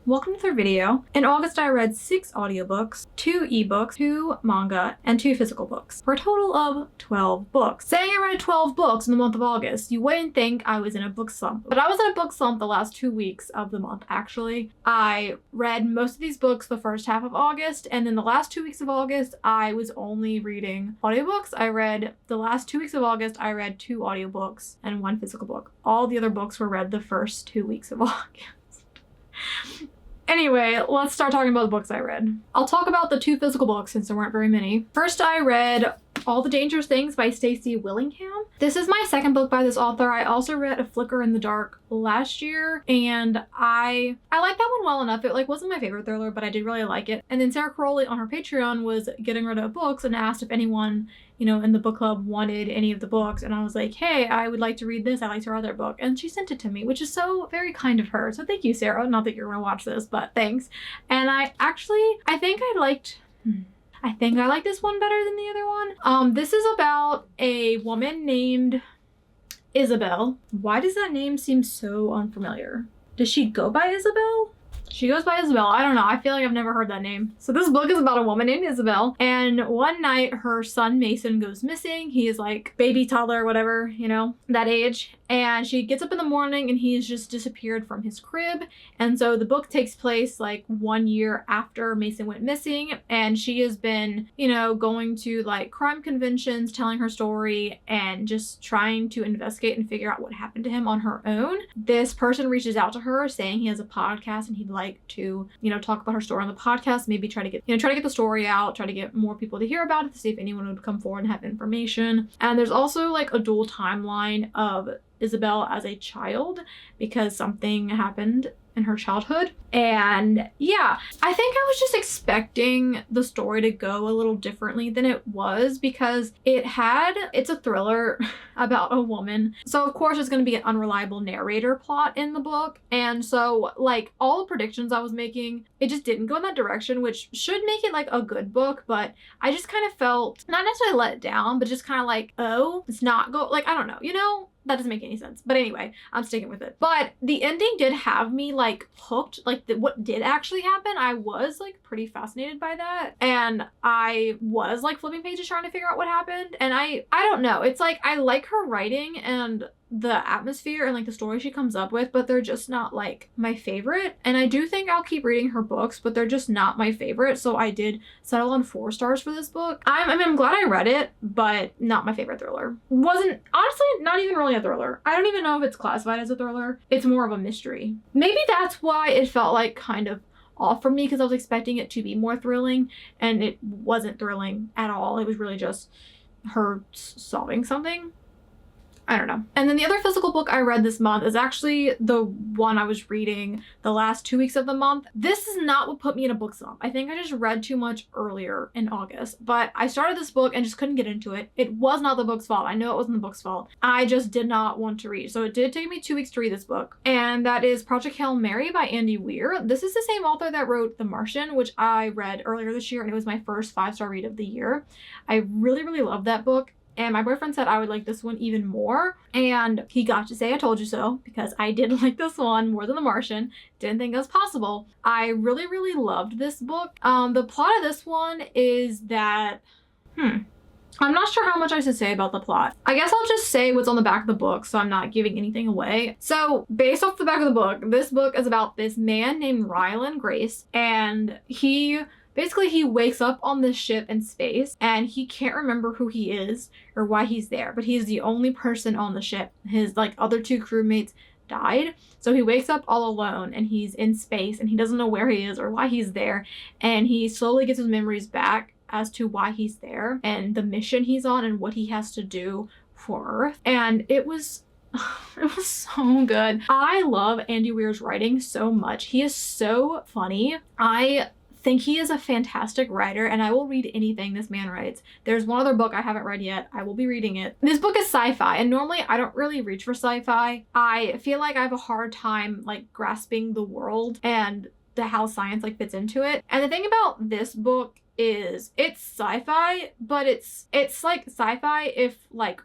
welcome to the video. In August, I read 6 audiobooks, 2 ebooks, 2 manga, and 2 physical books, for a total of 12 books. Saying I read 12 books in the month of August, you wouldn't think I was in a book slump. But I was in a book slump the last 2 weeks of the month, actually. I read most of these books the first half of August, and then the last 2 weeks of August, I was only reading audiobooks. The last 2 weeks of August, I read 2 audiobooks and 1 physical book. All the other books were read the first 2 weeks of August. Anyway, let's start talking about the books I read. I'll talk about the 2 physical books since there weren't very many. First, I read All the Dangerous Things by Stacey Willingham. This is my second book by this author. I also read A Flicker in the Dark last year, and I liked that one well enough. It wasn't my favorite thriller, but I did really like it. And then Sarah Caroli on her Patreon was getting rid of books and asked if anyone, in the book club wanted any of the books. And I was like, hey, I would like to read this. I liked her other book. And she sent it to me, which is so very kind of her. So thank you, Sarah. Not that you're gonna watch this, but thanks. And I think I liked this one better than the other one. This is about a woman named Isabel. Why does that name seem so unfamiliar? Does she go by Isabel? She goes by Isabel. I don't know. I feel like I've never heard that name. So this book is about a woman named Isabel. And one night her son Mason goes missing. He is like baby, toddler, whatever, that age. And she gets up in the morning and he's just disappeared from his crib. And so the book takes place like 1 year after Mason went missing. And she has been, going to like crime conventions, telling her story and just trying to investigate and figure out what happened to him on her own. This person reaches out to her saying he has a podcast and he'd like to, talk about her story on the podcast, maybe try to get the story out, try to get more people to hear about it, to see if anyone would come forward and have information. And there's also like a dual timeline of Isabel as a child because something happened in her childhood. And yeah, I think I was just expecting the story to go a little differently than it was because it's a thriller about a woman. So of course there's going to be an unreliable narrator plot in the book. And so like all the predictions I was making, it just didn't go in that direction, which should make it like a good book. But I just kind of felt not necessarily let down, but just kind of like, oh, it's not I don't know, that doesn't make any sense. But anyway, I'm sticking with it. But the ending did have me like hooked, what did actually happen. I was like pretty fascinated by that. And I was like flipping pages trying to figure out what happened. And I don't know. It's like, I like her writing and the atmosphere and like the story she comes up with, but they're just not like my favorite. And I do think I'll keep reading her books, but they're just not my favorite. So I did settle on 4 stars for this book. I'm glad I read it, but not my favorite thriller. Wasn't, honestly, not even really a thriller. I don't even know if it's classified as a thriller. It's more of a mystery. Maybe that's why it felt like kind of off for me, because I was expecting it to be more thrilling and it wasn't thrilling at all. It was really just her solving something. I don't know. And then the other physical book I read this month is actually the one I was reading the last 2 weeks of the month. This is not what put me in a book slump. I think I just read too much earlier in August, but I started this book and just couldn't get into it. It was not the book's fault. I know it wasn't the book's fault. I just did not want to read. So it did take me 2 weeks to read this book. And that is Project Hail Mary by Andy Weir. This is the same author that wrote The Martian, which I read earlier this year, and it was my first 5-star read of the year. I really, really loved that book. And my boyfriend said I would like this one even more. And he got to say I told you so, because I did like this one more than The Martian. Didn't think it was possible. I really, really loved this book. The plot of this one is that, I'm not sure how much I should say about the plot. I guess I'll just say what's on the back of the book so I'm not giving anything away. So based off the back of the book, this book is about this man named Ryland Grace, and he wakes up on this ship in space and he can't remember who he is or why he's there, but he's the only person on the ship. His other 2 crewmates died. So he wakes up all alone and he's in space and he doesn't know where he is or why he's there. And he slowly gets his memories back as to why he's there and the mission he's on and what he has to do for Earth. And it was so good. I love Andy Weir's writing so much. He is so funny. I think he is a fantastic writer and I will read anything this man writes. There's one other book I haven't read yet. I will be reading it. This book is sci-fi and normally I don't really reach for sci-fi. I feel like I have a hard time grasping the world and how science fits into it. And the thing about this book is it's sci-fi, but it's like sci-fi if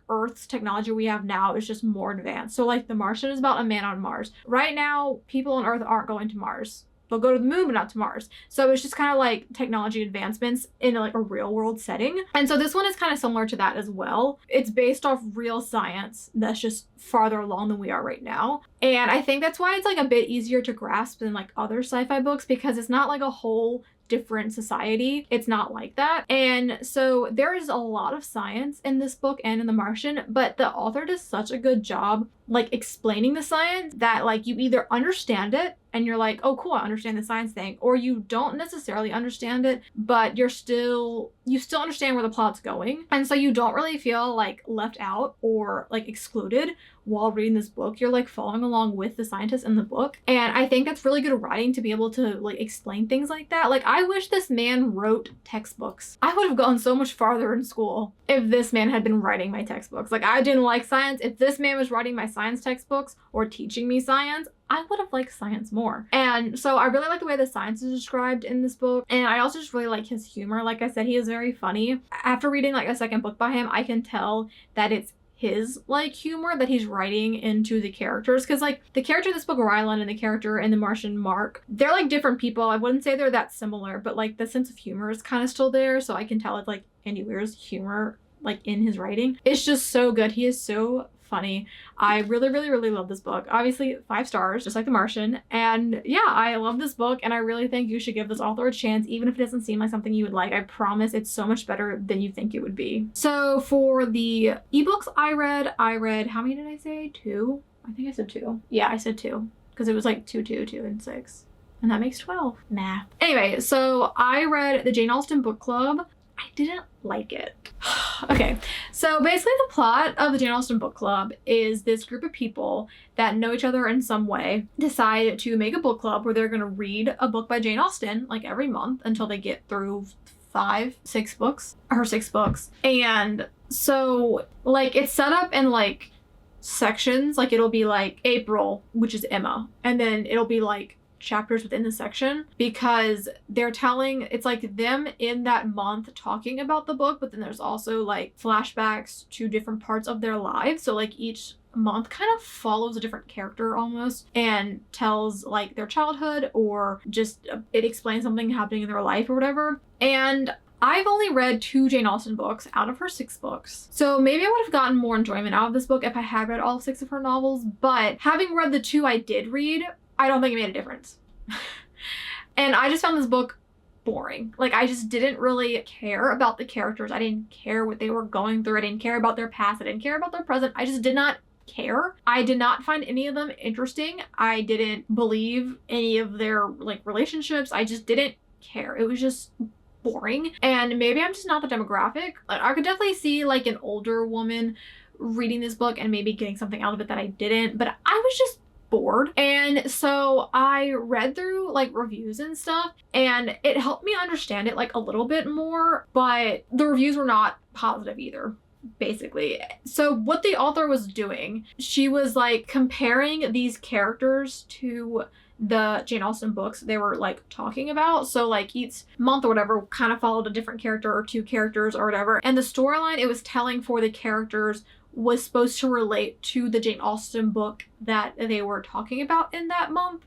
Earth's technology we have now is just more advanced. So The Martian is about a man on Mars. Right now, people on Earth aren't going to Mars. they'll go to the moon but not to Mars. So it's just kind of like technology advancements in like a real world setting. And so this one is kind of similar to that as well. It's based off real science that's just farther along than we are right now. And I think that's why it's like a bit easier to grasp than like other sci-fi books, because it's not like a whole different society. It's not like that. And so there is a lot of science in this book and in The Martian, but the author does such a good job like explaining the science that like you either understand it and you're like, oh cool, I understand the science thing, or you don't necessarily understand it, but you still understand where the plot's going. And so you don't really feel like left out or like excluded while reading this book. You're like following along with the scientists in the book. And I think that's really good writing to be able to like explain things like that. Like I wish this man wrote textbooks. I would have gone so much farther in school if this man had been writing my textbooks. Like I didn't like science. If this man was writing my science textbooks or teaching me science, I would have liked science more. And so I really like the way the science is described in this book. And I also just really like his humor. Like I said, he is very funny. After reading like a second book by him, I can tell that it's his like humor that he's writing into the characters, because like the character in this book, Rylan, and the character in The Martian, Mark, they're like different people. I wouldn't say they're that similar, but like the sense of humor is kind of still there. So I can tell it's like Andy Weir's humor like in his writing. It's just so good. He is so funny. I really, really, really love this book. Obviously 5 stars, just like The Martian. And yeah, I love this book, and I really think you should give this author a chance, even if it doesn't seem like something you would like. I promise it's so much better than you think it would be. So for the ebooks I read, how many did I say? 2? I think I said 2. Yeah, I said 2, because it was like 2, 2, 2, and 6. And that makes 12. Math. Anyway, so I read the Jane Austen book club. I didn't like it. Okay, so basically the plot of the Jane Austen book club is this group of people that know each other in some way decide to make a book club where they're going to read a book by Jane Austen like every month until they get through 6 books. And so like it's set up in like sections. Like it'll be like April, which is Emma, and then it'll be like chapters within the section, because they're telling, it's like them in that month talking about the book, but then there's also like flashbacks to different parts of their lives. So like each month kind of follows a different character almost and tells like their childhood, or just it explains something happening in their life or whatever. And I've only read 2 Jane Austen books out of her 6 books. So maybe I would have gotten more enjoyment out of this book if I had read all 6 of her novels, but having read the 2 I did read, I don't think it made a difference. And I just found this book boring. Like I just didn't really care about the characters. I didn't care what they were going through. I didn't care about their past. I didn't care about their present. I just did not care. I did not find any of them interesting. I didn't believe any of their like relationships. I just didn't care. It was just boring. And maybe I'm just not the demographic. Like I could definitely see like an older woman reading this book and maybe getting something out of it that I didn't, but I was just bored. And so I read through like reviews and stuff, and it helped me understand it like a little bit more, but the reviews were not positive either, basically. So what the author was doing, she was like comparing these characters to the Jane Austen books they were like talking about. So like each month or whatever kind of followed a different character or 2 characters or whatever, and the storyline it was telling for the characters was supposed to relate to the Jane Austen book that they were talking about in that month.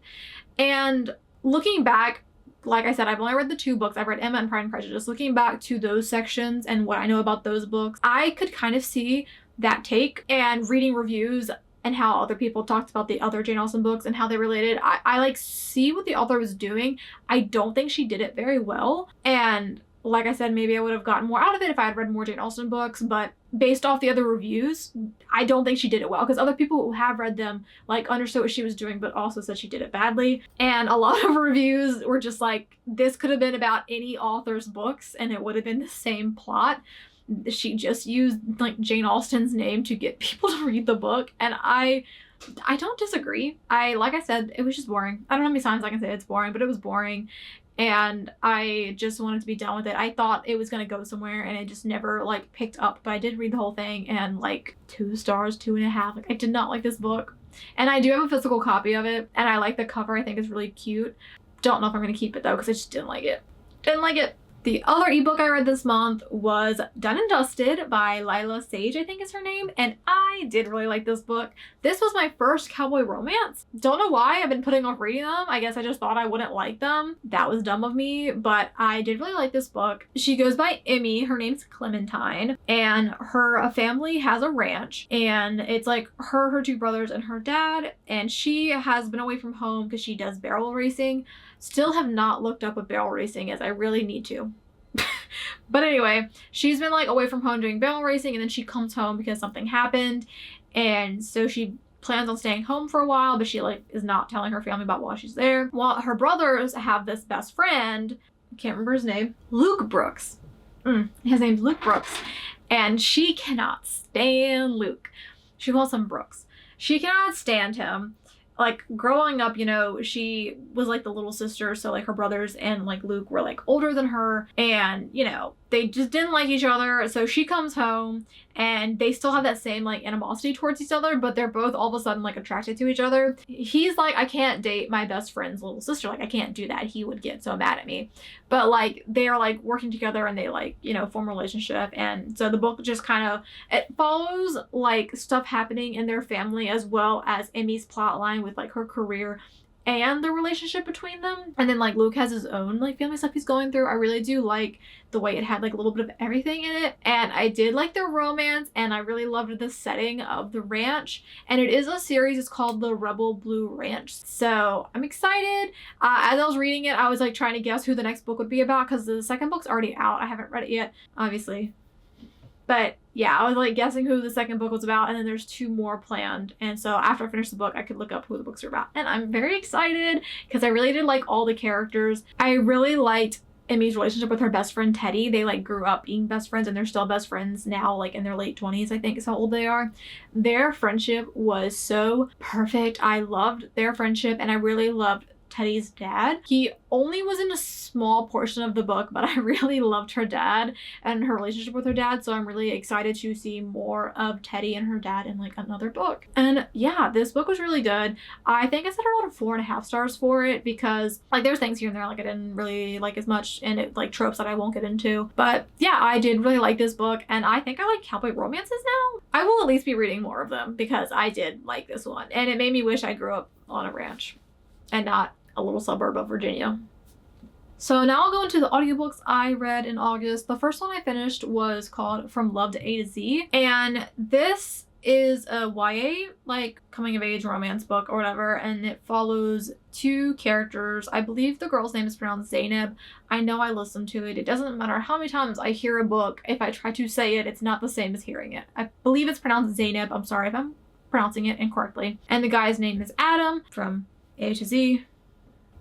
And looking back, like I said, I've only read the 2 books. I've read Emma and Pride and Prejudice. Looking back to those sections and what I know about those books, I could kind of see that take, and reading reviews and how other people talked about the other Jane Austen books and how they related. I like see what the author was doing. I don't think she did it very well. And like I said, maybe I would have gotten more out of it if I had read more Jane Austen books, but based off the other reviews, I don't think she did it well, because other people who have read them like understood what she was doing, but also said she did it badly. And a lot of reviews were just like, this could have been about any author's books and it would have been the same plot. She just used like Jane Austen's name to get people to read the book, and I don't disagree. Like I said, it was just boring. I don't know how many times I can say it's boring, but it was boring. And I just wanted to be done with it. I thought it was going to go somewhere, and it just never like picked up. But I did read the whole thing, and like 2 stars, 2.5. Like I did not like this book. And I do have a physical copy of it, and I like the cover. I think it's really cute. Don't know if I'm going to keep it though, because I just didn't like it. The other ebook I read this month was Done and Dusted by Lila Sage, I think is her name, and I did really like this book. This was my first cowboy romance. Don't know why I've been putting off reading them. I guess I just thought I wouldn't like them. That was dumb of me, but I did really like this book. She goes by Emmy. Her name's Clementine, and her family has a ranch, and it's like her two brothers, and her dad, and she has been away from home because she does barrel racing. Still have not looked up what barrel racing is. I really need to. But anyway, she's been like away from home doing barrel racing, and then she comes home because something happened, and so she plans on staying home for a while, but she like is not telling her family about why she's there. Well, her brothers have this best friend, I can't remember his name, Luke Brooks. His name's Luke Brooks, and she cannot stand Luke. She calls him Brooks. She cannot stand him. Like, growing up, you know, she was like the little sister, so like her brothers and like Luke were like older than her, and you know, they just didn't like each other. So she comes home and they still have that same like animosity towards each other, but they're both all of a sudden like attracted to each other. He's like, I can't date my best friend's little sister. Like, I can't do that. He would get so mad at me. But like, they are like working together, and they like, you know, form a relationship. And so the book just kind of, it follows like stuff happening in their family, as well as Emmy's plot line with like her career and the relationship between them. And then like Luke has his own like family stuff he's going through. I really do like the way it had like a little bit of everything in it, and I did like the romance, and I really loved the setting of the ranch. And it is a series. It's called The Rebel Blue Ranch, so I'm excited. As I was reading it, I was like trying to guess who the next book would be about, because the second book's already out. I haven't read it yet, obviously, but yeah, I was like guessing who the second book was about, and then there's 2 more planned. And so after I finish the book, I could look up who the books are about. And I'm very excited because I really did like all the characters. I really liked Emmy's relationship with her best friend Teddy. They like grew up being best friends, and they're still best friends now, like in their late 20s, I think is how old they are. Their friendship was so perfect. I loved their friendship, and I really loved Teddy's dad. He only was in a small portion of the book, but I really loved her dad and her relationship with her dad, so I'm really excited to see more of Teddy and her dad in like another book. And yeah, this book was really good. I think I set it out of 4.5 stars for it, because like there's things here and there like I didn't really like as much, and it like tropes that I won't get into. But yeah, I did really like this book, and I think I like cowboy romances now. I will at least be reading more of them, because I did like this one, and it made me wish I grew up on a ranch and not a little suburb of Virginia. So now I'll go into the audiobooks I read in August. The first one I finished was called From Love to A to Z, and this is a YA, like coming of age romance book or whatever, and it follows 2 characters. I believe the girl's name is pronounced Zainab. I know I listened to it. It doesn't matter how many times I hear a book, if I try to say it, it's not the same as hearing it. I believe it's pronounced Zainab. I'm sorry if I'm pronouncing it incorrectly. And the guy's name is Adam from A to Z.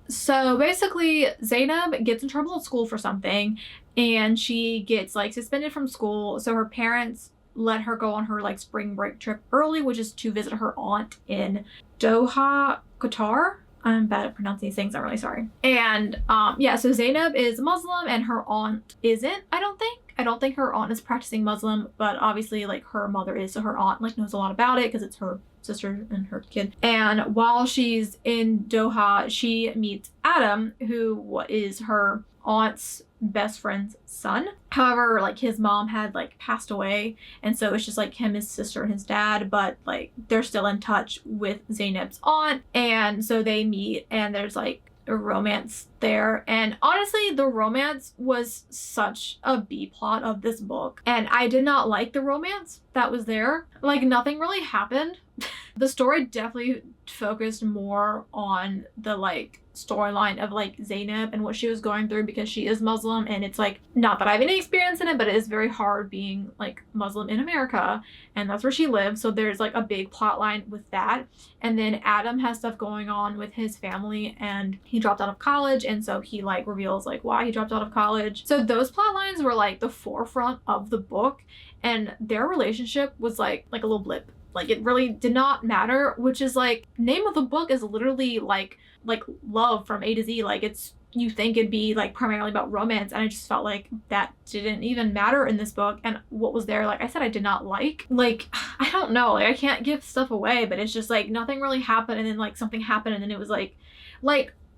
So basically, Zainab gets in trouble at school for something, and she gets like suspended from school. So her parents let her go on her like spring break trip early, which is to visit her aunt in Doha, Qatar. I'm bad at pronouncing these things. I'm really sorry. And yeah, so Zainab is Muslim, and her aunt isn't, I don't think her aunt is practicing Muslim, but obviously like her mother is, so her aunt like knows a lot about it because it's her sister and her kid. And while she's in Doha, she meets Adam, who is her aunt's best friend's son. However, like his mom had like passed away, and so it's just like him, his sister, and his dad, but like they're still in touch with Zainab's aunt, and so they meet, and there's like a romance there. And honestly, the romance was such a B plot of this book, and I did not like the romance that was there. Like, nothing really happened. The story definitely focused more on the like storyline of like Zainab and what she was going through, because she is Muslim, and it's like, not that I have any experience in it, but it is very hard being like Muslim in America, and that's where she lives. So there's like a big plot line with that. And then Adam has stuff going on with his family, and he dropped out of college, and so he like reveals like why he dropped out of college. So those plot lines were like the forefront of the book, and their relationship was like a little blip. Like, it really did not matter, which is like, name of the book is literally like love from A to Z. Like, it's, you think it'd be like primarily about romance, and I just felt like that didn't even matter in this book. And what was there, like I said, I did not like. Like, I don't know, like I can't give stuff away, but it's just like nothing really happened, and then like something happened, and then it was like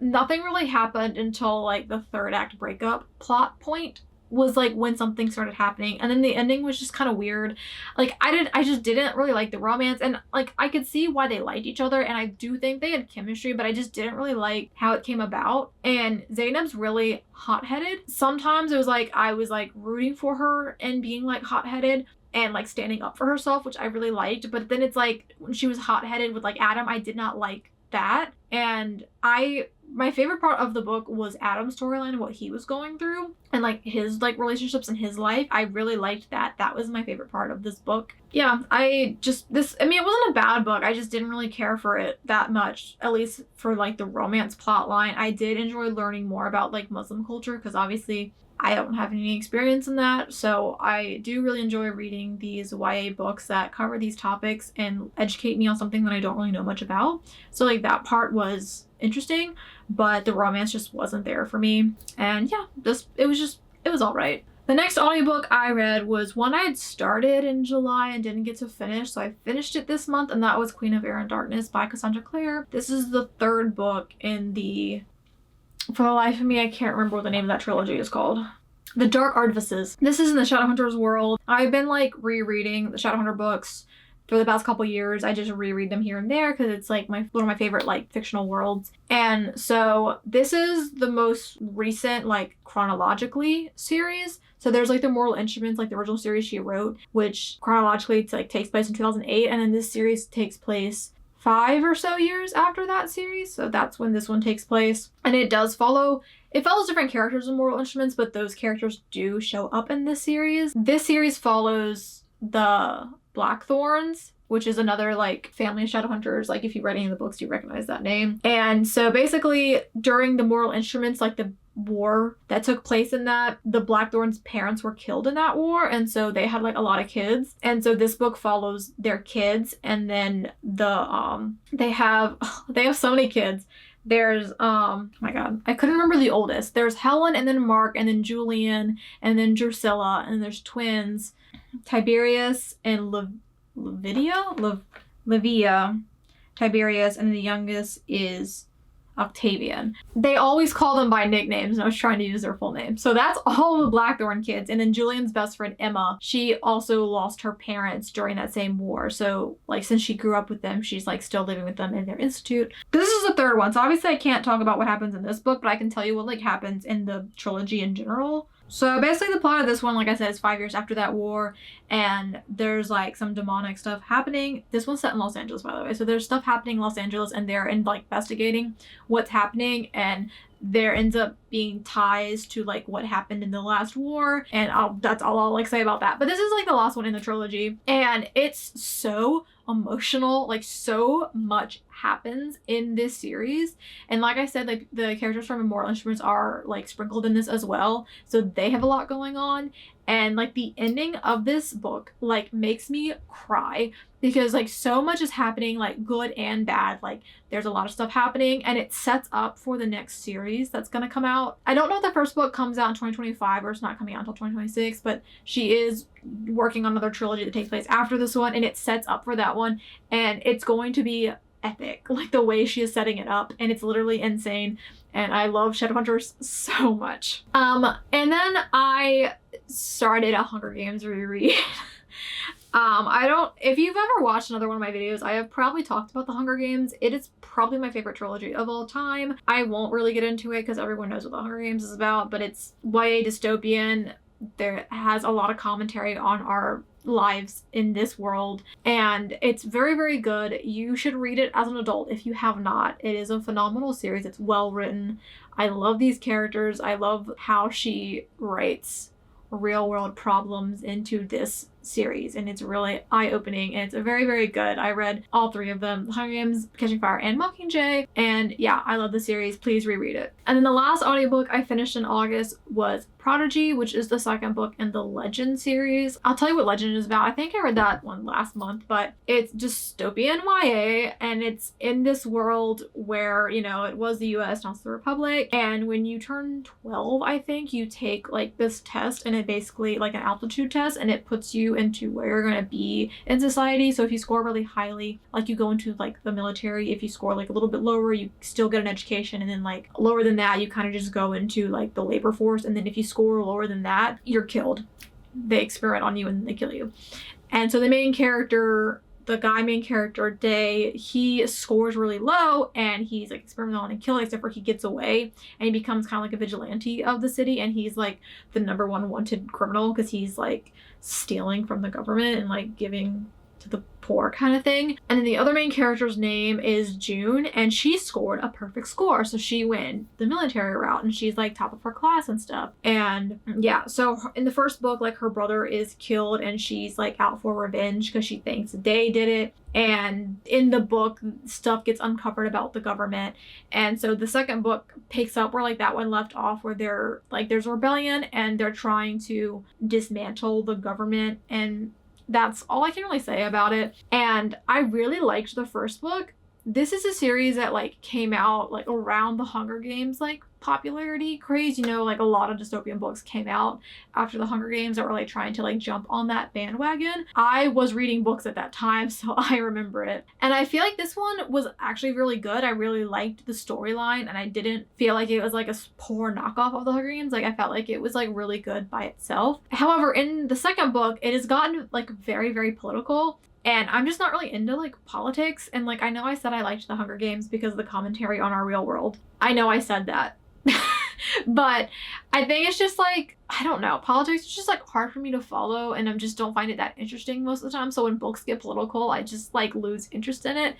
nothing really happened until like the third act breakup plot point was like when something started happening, and then the ending was just kind of weird. Like I just didn't really like the romance, and like I could see why they liked each other, and I do think they had chemistry, but I just didn't really like how it came about. And Zainab's really hot-headed. Sometimes it was like I was like rooting for her and being like hot-headed and like standing up for herself, which I really liked, but then it's like when she was hot-headed with like Adam, I did not like that. And my favorite part of the book was Adam's storyline and what he was going through and like his like relationships in his life. I really liked that. That was my favorite part of this book. Yeah, it wasn't a bad book. I just didn't really care for it that much, at least for like the romance plot line. I did enjoy learning more about like Muslim culture because obviously I don't have any experience in that, so I do really enjoy reading these YA books that cover these topics and educate me on something that I don't really know much about. So like that part was interesting, but the romance just wasn't there for me. And yeah, it was all right. The next audiobook I read was one I had started in July and didn't get to finish, so I finished it this month, and that was Queen of Air and Darkness by Cassandra Clare. This is the third book in the... For the life of me, I can't remember what the name of that trilogy is called. The Dark Artifices. This is in the Shadowhunters world. I've been like rereading the Shadowhunter books for the past couple years. I just reread them here and there because it's like one of my favorite like fictional worlds. And so this is the most recent like chronologically series. So there's like the Mortal Instruments, like the original series she wrote, which chronologically like takes place in 2008, and then this series takes place 5 or so years after that series. So that's when this one takes place. And it follows different characters in Mortal Instruments, but those characters do show up in this series. This series follows the Blackthorns, which is another like family of Shadowhunters. Like if you read any of the books, you recognize that name. And so basically during the Mortal Instruments, like the war that took place in that, the Blackthorns' parents were killed in that war, and so they had like a lot of kids, and so this book follows their kids. And then they have so many kids. There's oh my god, I couldn't remember the oldest. There's Helen, and then Mark, and then Julian, and then Drusilla, and there's twins Tiberius and Livia, Tiberius, and the youngest is Octavian. They always call them by nicknames, and I was trying to use their full name. So that's all the Blackthorn kids. And then Julian's best friend, Emma, she also lost her parents during that same war. So like since she grew up with them, she's like still living with them in their institute. This is the third one. So obviously I can't talk about what happens in this book, but I can tell you what like happens in the trilogy in general. So basically the plot of this one, like I said, is 5 years after that war, and there's like some demonic stuff happening. This one's set in Los Angeles, by the way. So there's stuff happening in Los Angeles, and they're like investigating what's happening, and there ends up being ties to like what happened in the last war, and that's all I'll like say about that. But this is like the last one in the trilogy, and it's so emotional. Like so much happens in this series, and like I said, like the characters from Immortal Instruments are like sprinkled in this as well, so they have a lot going on. And like the ending of this book like makes me cry because like so much is happening, like good and bad. Like there's a lot of stuff happening, and it sets up for the next series that's gonna come out. I don't know if the first book comes out in 2025 or it's not coming out until 2026, but she is working on another trilogy that takes place after this one, and it sets up for that one, and it's going to be epic, like the way she is setting it up, and it's literally insane. And I love Shadowhunters so much. And then I started a Hunger Games reread. If you've ever watched another one of my videos, I have probably talked about the Hunger Games. It is probably my favorite trilogy of all time. I won't really get into it because everyone knows what the Hunger Games is about, but it's YA dystopian. There has a lot of commentary on our lives in this world, and it's very, very good. You should read it as an adult if you have not. It is a phenomenal series. It's well written. I love these characters. I love how she writes real world problems into this series, and it's really eye-opening, and it's very, very good. I read all 3 of them, Hunger Games, Catching Fire, and Mockingjay, and yeah, I love the series. Please reread it. And then the last audiobook I finished in August was Prodigy, which is the second book in the Legend series. I'll tell you what Legend is about. I think I read that one last month, but it's dystopian YA, and it's in this world where, you know, it was the US, now it's the Republic, and when you turn 12, I think, you take like this test, and it basically like an altitude test, and it puts you you into where you're going to be in society. So if you score really highly, like you go into like the military. If you score like a little bit lower, you still get an education, and then like lower than that, you kind of just go into like the labor force. And then if you score lower than that, you're killed. They experiment on you and they kill you. And so the main character, Day, he scores really low and he's like experimental and killing, except for he gets away and he becomes kind of like a vigilante of the city, and he's like the #1 wanted criminal because he's like stealing from the government and like giving to the poor kind of thing. And then the other main character's name is June, and she scored a perfect score, so she went the military route and she's like top of her class and stuff. And yeah, so in the first book, like her brother is killed and she's like out for revenge because she thinks Day did it. And in the book, stuff gets uncovered about the government. And so the second book picks up where like that one left off, where they're like there's a rebellion and they're trying to dismantle the government, and that's all I can really say about it. And I really liked the first book. This is a series that like came out like around the Hunger Games like popularity craze. You know, like a lot of dystopian books came out after the Hunger Games that were like trying to like jump on that bandwagon. I was reading books at that time, so I remember it. And I feel like this one was actually really good. I really liked the storyline, and I didn't feel like it was like a poor knockoff of the Hunger Games. Like I felt like it was like really good by itself. However, in the second book, it has gotten like very, very political. And I'm just not really into like politics. And like, I know I said I liked the Hunger Games because of the commentary on our real world. I know I said that. But I think it's just like, I don't know, politics is just like hard for me to follow, and I just don't find it that interesting most of the time. So when books get political, I just like lose interest in it.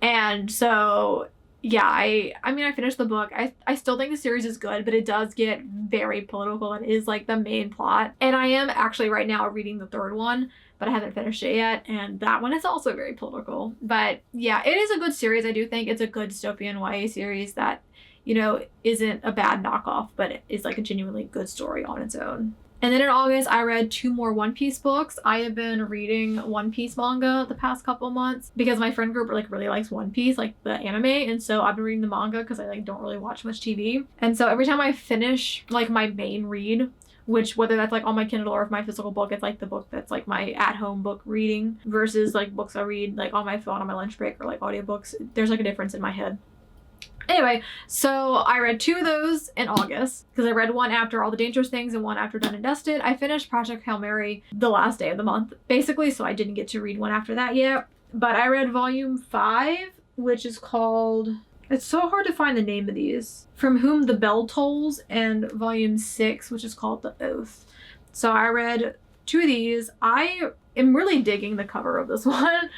And so yeah, I mean, I finished the book. I still think the series is good, but it does get very political. It is like the main plot. And I am actually right now reading the third one, but I haven't finished it yet. And that one is also very political. But yeah, it is a good series. I do think it's a good dystopian YA series that, you know, isn't a bad knockoff, but it is like a genuinely good story on its own. And then in August, I read 2 more One Piece books. I have been reading One Piece manga the past couple months because my friend group like really likes One Piece, like the anime. And so I've been reading the manga because I like don't really watch much TV. And so every time I finish like my main read, which whether that's like on my Kindle or if my physical book, it's like the book that's like my at-home book reading versus like books I read like on my phone on my lunch break or like audiobooks, there's like a difference in my head. Anyway, so I read 2 of those in August because I read one after All the Dangerous Things and one after Done and Dusted. I finished Project Hail Mary the last day of the month, basically, so I didn't get to read one after that yet. But I read volume 5, which is called, it's so hard to find the name of these, From Whom the Bell Tolls, and volume 6, which is called The Oath. So I read 2 of these. I am really digging the cover of this one.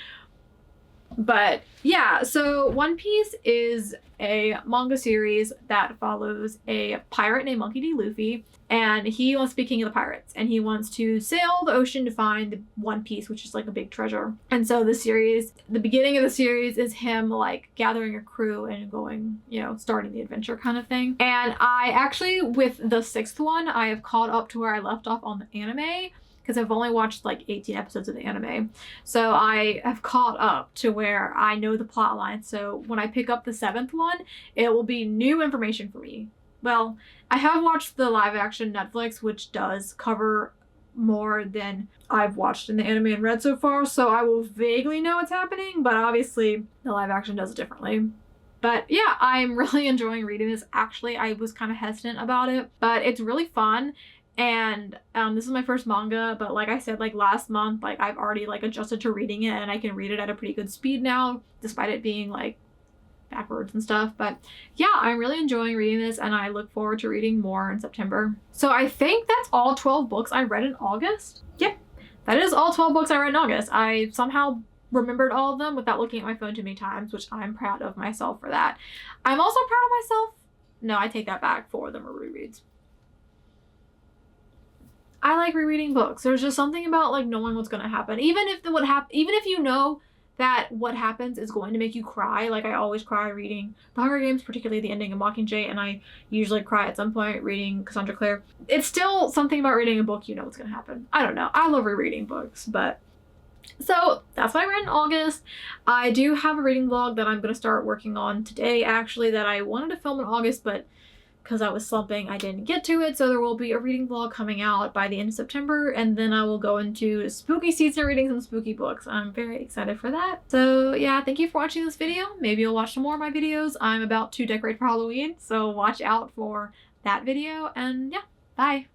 But yeah, so One Piece is a manga series that follows a pirate named Monkey D. Luffy, and he wants to be king of the pirates, and he wants to sail the ocean to find the One Piece, which is like a big treasure. And so the beginning of the series is him like gathering a crew and going, you know, starting the adventure kind of thing. And I actually, with the 6th one, I have caught up to where I left off on the anime, because I've only watched like 18 episodes of the anime. So I have caught up to where I know the plot line. So when I pick up the 7th one, it will be new information for me. Well, I have watched the live action Netflix, which does cover more than I've watched in the anime and read so far. So I will vaguely know what's happening, but obviously the live action does it differently. But yeah, I'm really enjoying reading this. Actually, I was kind of hesitant about it, but it's really fun. And this is my first manga, but like I said, like last month, like I've already like adjusted to reading it, and I can read it at a pretty good speed now, despite it being like backwards and stuff. But yeah, I'm really enjoying reading this, and I look forward to reading more in September. So I think that's all 12 books I read in August. Yep, that is all 12 books I read in August. I somehow remembered all of them without looking at my phone too many times, which I'm proud of myself for that. I'm also proud of myself. No, I take that back. 4 of them are rereads. I like rereading books. There's just something about like knowing what's gonna happen. Even if you know that what happens is going to make you cry. Like I always cry reading The Hunger Games, particularly the ending of Mockingjay, and I usually cry at some point reading Cassandra Clare. It's still something about reading a book you know what's gonna happen. I don't know. I love rereading books, but so that's what I read in August. I do have a reading vlog that I'm gonna start working on today, actually, that I wanted to film in August, but because I was slumping, I didn't get to it. So there will be a reading vlog coming out by the end of September, and then I will go into spooky season reading some spooky books. I'm very excited for that. So yeah, thank you for watching this video. Maybe you'll watch some more of my videos. I'm about to decorate for Halloween, so watch out for that video, and yeah, bye.